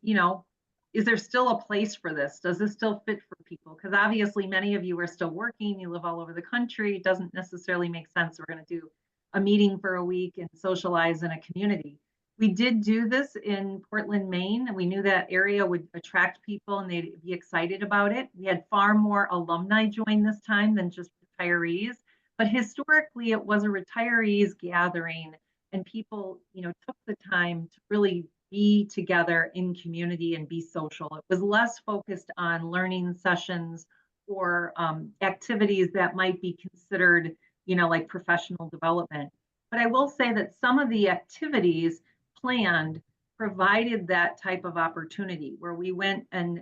is there still a place for this? Does this still fit for people? Because obviously many of you are still working, you live all over the country. It doesn't necessarily make sense. We're going to do a meeting for a week and socialize in a community. We did do this in Portland, Maine, and we knew that area would attract people and they'd be excited about it. We had far more alumni join this time than just retirees, but historically it was a retirees gathering and people, took the time to really be together in community and be social. It was less focused on learning sessions or activities that might be considered like professional development. But I will say that some of the activities planned provided that type of opportunity where we went and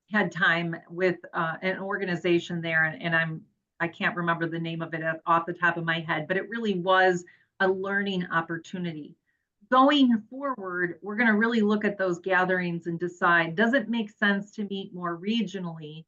had time with an organization there, and I can't remember the name of it off the top of my head, but it really was a learning opportunity. Going forward, we're going to really look at those gatherings and decide, does it make sense to meet more regionally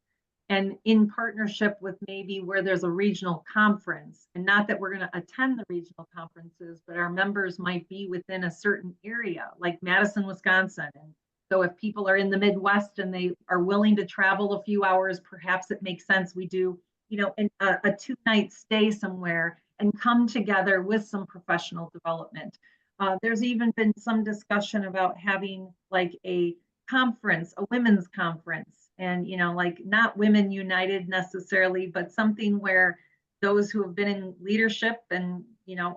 and in partnership with maybe where there's a regional conference, and not that we're going to attend the regional conferences, but our members might be within a certain area like Madison, Wisconsin. And so if people are in the Midwest and they are willing to travel a few hours, perhaps it makes sense we do, a 2-night stay somewhere and come together with some professional development. There's even been some discussion about having like a conference, a women's conference, and like not Women United necessarily, but something where those who have been in leadership and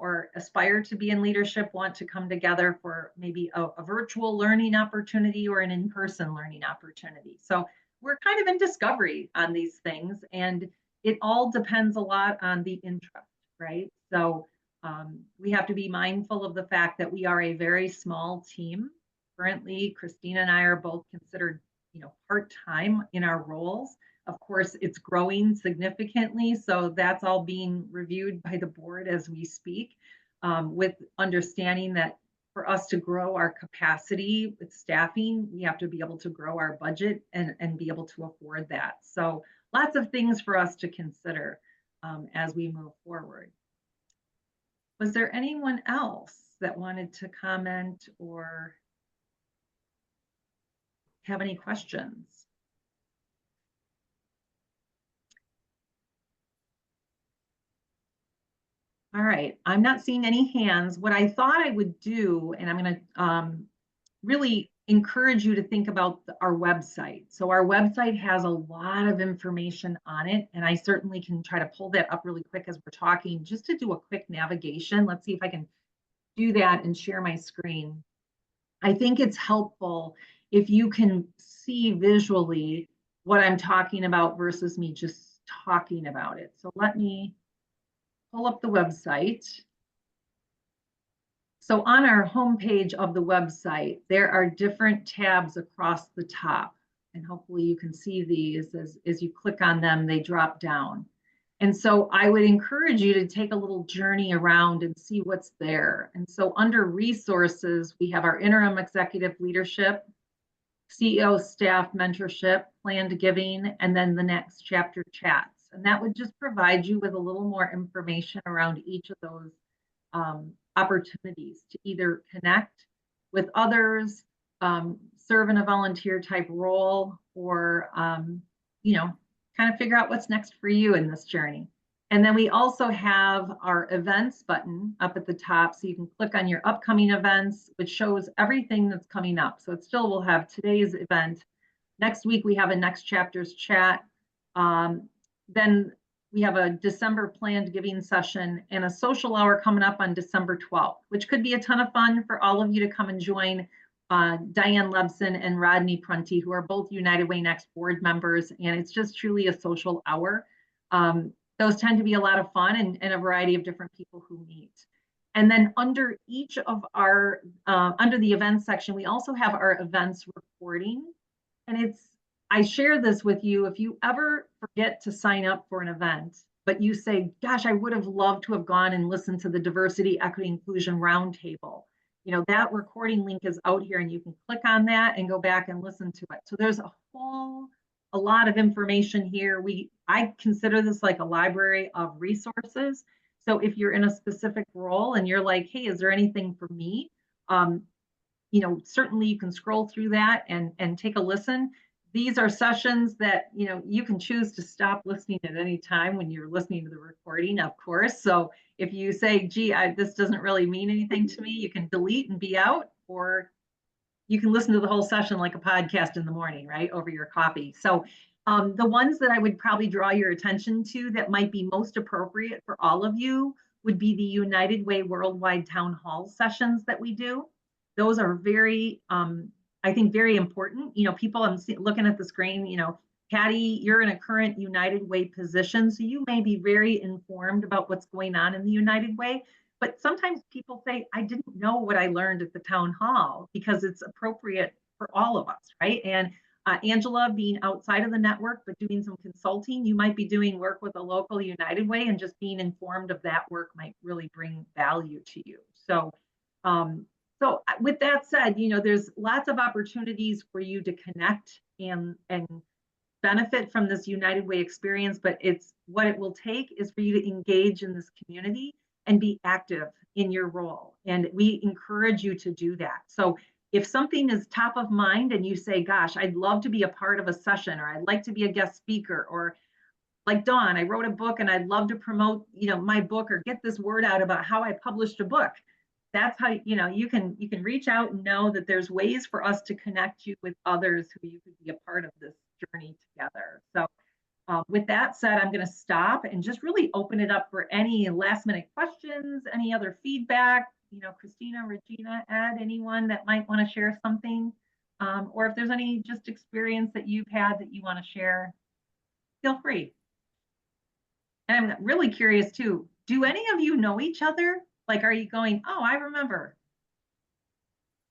or aspire to be in leadership want to come together for maybe a virtual learning opportunity or an in-person learning opportunity. So we're kind of in discovery on these things, and it all depends a lot on the interest, right? So we have to be mindful of the fact that we are a very small team. Currently, Christina and I are both considered, part-time in our roles. Of course, it's growing significantly, so that's all being reviewed by the board as we speak, with understanding that for us to grow our capacity with staffing, we have to be able to grow our budget and be able to afford that. So lots of things for us to consider as we move forward. Was there anyone else that wanted to comment or have any questions? All right, I'm not seeing any hands. What I thought I would do, and I'm going to really encourage you to think about our website. So our website has a lot of information on it, and I certainly can try to pull that up really quick as we're talking, just to do a quick navigation. Let's see if I can do that and share my screen. I think it's helpful if you can see visually what I'm talking about versus me just talking about it. So let me pull up the website. So on our homepage of the website, there are different tabs across the top. And hopefully you can see these as you click on them, they drop down. And so I would encourage you to take a little journey around and see what's there. And so under resources, we have our interim executive leadership, CEO staff mentorship, planned giving, and then the next chapter chats. And that would just provide you with a little more information around each of those opportunities to either connect with others, serve in a volunteer type role, or kind of figure out what's next for you in this journey. And then we also have our events button up at the top, so you can click on your upcoming events, which shows everything that's coming up. So it still will have today's event. Next week we have a next chapters chat. Then we have a December planned giving session and a social hour coming up on December 12th, which could be a ton of fun for all of you to come and join Diane Lebson and Rodney Prunty, who are both United Way Next board members. And it's just truly a social hour. Those tend to be a lot of fun and a variety of different people who meet. And then under each of our, under the events section, we also have our events reporting. And I share this with you, if you ever forget to sign up for an event, but you say, gosh, I would have loved to have gone and listened to the diversity, equity, inclusion roundtable. That recording link is out here and you can click on that and go back and listen to it. So there's a lot of information here. I consider this like a library of resources. So if you're in a specific role and you're like, hey, is there anything for me? Certainly you can scroll through that and take a listen. These are sessions that, you can choose to stop listening at any time when you're listening to the recording, of course. So if you say, gee, this doesn't really mean anything to me, you can delete and be out, or you can listen to the whole session like a podcast in the morning, right, over your coffee. So the ones that I would probably draw your attention to that might be most appropriate for all of you would be the United Way Worldwide Town Hall sessions that we do. Those are very, I think, very important. People, I'm looking at the screen, Patty, you're in a current United Way position, so you may be very informed about what's going on in the United Way. But sometimes people say, I didn't know what I learned at the town hall, because it's appropriate for all of us, right? And Angela, being outside of the network, but doing some consulting, you might be doing work with a local United Way, and just being informed of that work might really bring value to you. So with that said, there's lots of opportunities for you to connect and benefit from this United Way experience, but what it will take is for you to engage in this community and be active in your role. And we encourage you to do that. So if something is top of mind and you say, gosh, I'd love to be a part of a session, or I'd like to be a guest speaker, or like Dawn, I wrote a book and I'd love to promote, my book, or get this word out about how I published a book. That's how, you can reach out and know that there's ways for us to connect you with others who you could be a part of this journey together. So with that said, I'm going to stop and just really open it up for any last minute questions, any other feedback. Christina, Regina, Ed, anyone that might want to share something, or if there's any just experience that you've had that you want to share, feel free. And I'm really curious too, do any of you know each other? Like, are you going, oh, I remember?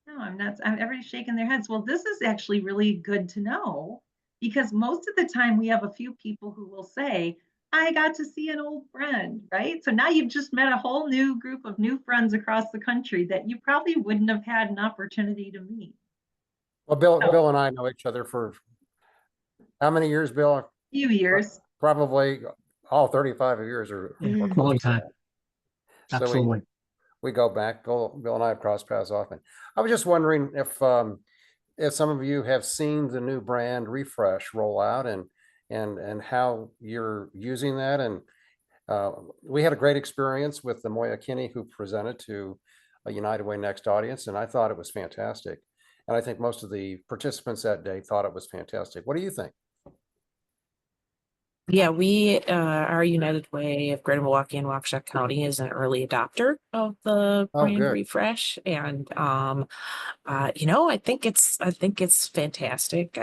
No, I'm not. Everybody's shaking their heads. Well, this is actually really good to know, because most of the time we have a few people who will say, I got to see an old friend, right? So now you've just met a whole new group of new friends across the country that you probably wouldn't have had an opportunity to meet. Well, Bill and I know each other for how many years, Bill? A few years. Probably all 35 years or long time. So Absolutely. we go back. Bill and I have crossed paths often. I was just wondering if some of you have seen the new brand refresh roll out, and how you're using that. And we had a great experience with the Moya Kinney, who presented to a United Way Next audience, and I thought it was fantastic. And I think most of the participants that day thought it was fantastic. What do you think? Yeah, our United Way of Greater Milwaukee and Waukesha County is an early adopter of the brand refresh. And I think it's fantastic.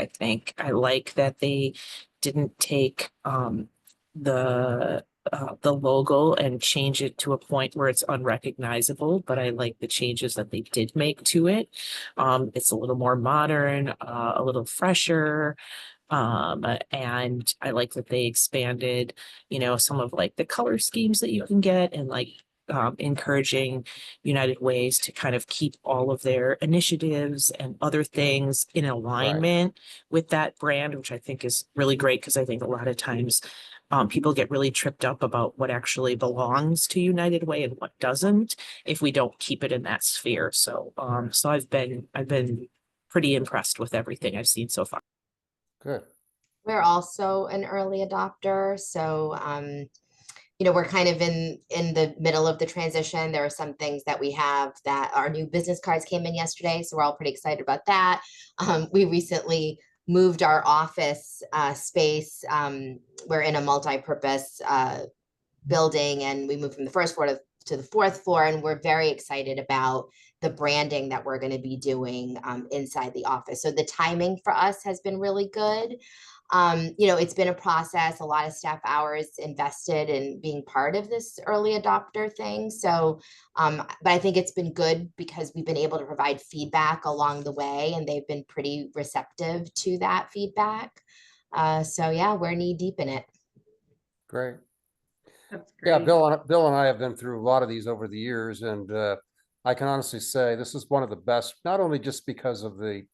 I like that they didn't take the logo and change it to a point where it's unrecognizable, but I like the changes that they did make to it. It's a little more modern, a little fresher. And I like that they expanded, some of like the color schemes that you can get, and like encouraging United Ways to kind of keep all of their initiatives and other things in alignment with that brand, which I think is really great, because I think a lot of times people get really tripped up about what actually belongs to United Way and what doesn't, if we don't keep it in that sphere. So I've been pretty impressed with everything I've seen so far. Good. We're also an early adopter, so we're kind of in the middle of the transition. There are some things that we have that our new business cards came in yesterday, so we're all pretty excited about that. We recently moved our office space. We're in a multi-purpose building, and we moved from the first floor to the fourth floor, and we're very excited about the branding that we're going to be doing inside the office. So the timing for us has been really good. You know, it's been a process, a lot of staff hours invested in being part of this early adopter thing. So, but I think it's been good because we've been able to provide feedback along the way, and they've been pretty receptive to that feedback. So yeah, we're knee deep in it. Great. That's great. Yeah, Bill and I have been through a lot of these over the years, and I can honestly say this is one of the best, not only just because of the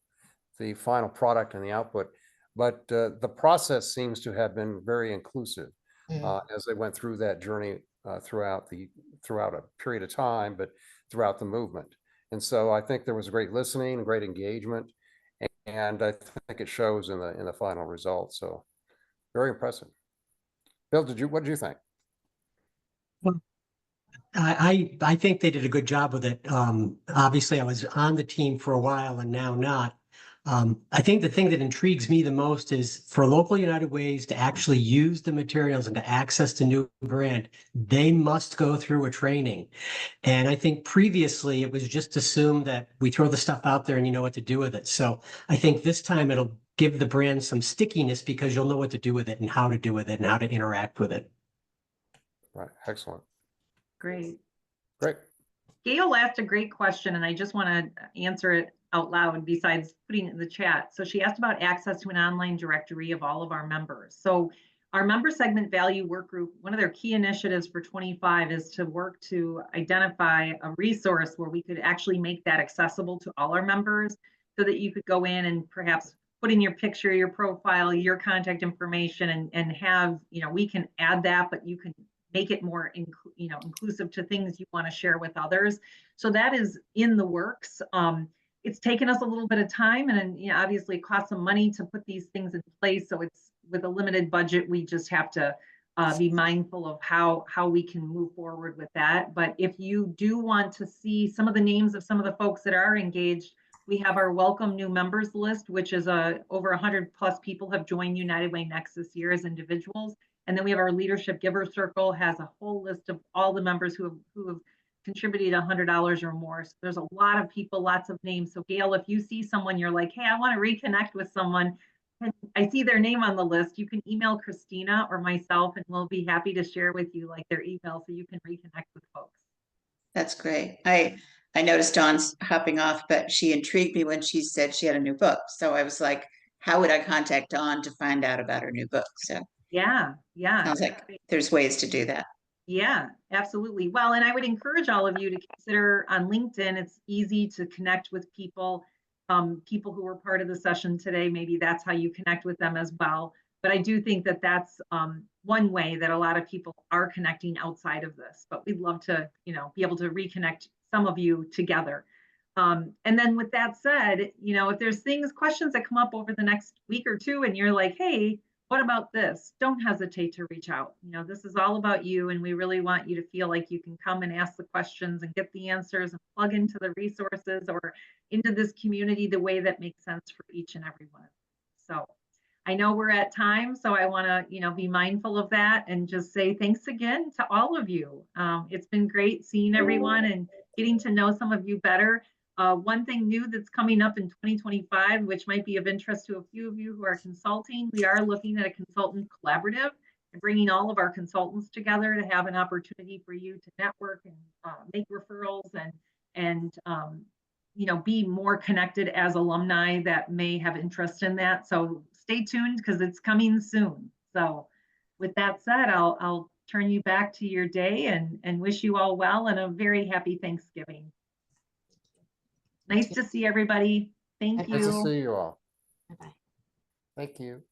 final product and the output, but the process seems to have been very inclusive as they went through that journey throughout a period of time, but throughout the movement. And so I think there was great listening, great engagement, and I think it shows in the final result. So very impressive. Bill, what did you think? Well, I think they did a good job with it. Obviously, I was on the team for a while and now not. I think the thing that intrigues me the most is for local United Ways to actually use the materials and to access the new brand, they must go through a training. And I think previously it was just assumed that we throw the stuff out there and you know what to do with it. So I think this time it'll give the brand some stickiness because you'll know what to do with it and how to do with it and how to interact with it. Right. Excellent. Great. Great. Gail asked a great question, and I just want to answer it out loud besides putting it in the chat. So she asked about access to an online directory of all of our members. So our member segment value work group, one of their key initiatives for 25 is to work to identify a resource where we could actually make that accessible to all our members so that you could go in and perhaps put in your picture, your profile, your contact information, and have, you know, we can add that, but you can make it more inclusive to things you want to share with others. So that is in the works. It's taken us a little bit of time, and you know, obviously it costs some money to put these things in place. So it's with a limited budget, we just have to be mindful of how we can move forward with that. But if you do want to see some of the names of some of the folks that are engaged, we have our welcome new members list, which is over 100 plus people have joined United Way Next this year as individuals. And then we have our leadership giver circle has a whole list of all the members who have contributed $100 or more. So there's a lot of people, lots of names. So Gail, if you see someone, you're like, hey, I want to reconnect with someone, and I see their name on the list, you can email Christina or myself, and we'll be happy to share with you like their email so you can reconnect with folks. That's great. I noticed Dawn's hopping off, but she intrigued me when she said she had a new book. So I was like, how would I contact Dawn to find out about her new book? So yeah. Sounds like there's ways to do that. Yeah, absolutely. Well, and I would encourage all of you to consider on LinkedIn, it's easy to connect with people, people who were part of the session today. Maybe that's how you connect with them as well. But I do think that that's one way that a lot of people are connecting outside of this. But we'd love to, you know, be able to reconnect some of you together. And then with that said, you know, if there's questions that come up over the next week or two, and you're like, hey, what about this? Don't hesitate to reach out. You know, this is all about you, and we really want you to feel like you can come and ask the questions and get the answers and plug into the resources or into this community the way that makes sense for each and every one. So I know we're at time, so I want to, you know, be mindful of that and just say thanks again to all of you. It's been great seeing everyone and getting to know some of you better. One thing new that's coming up in 2025, which might be of interest to a few of you who are consulting, we are looking at a consultant collaborative and bringing all of our consultants together to have an opportunity for you to network and make referrals and you know, be more connected as alumni that may have interest in that. So stay tuned because it's coming soon. So with that said, I'll turn you back to your day and wish you all well and a very happy Thanksgiving. Nice to see everybody. Thank you. Nice to see you all. Bye-bye. Thank you.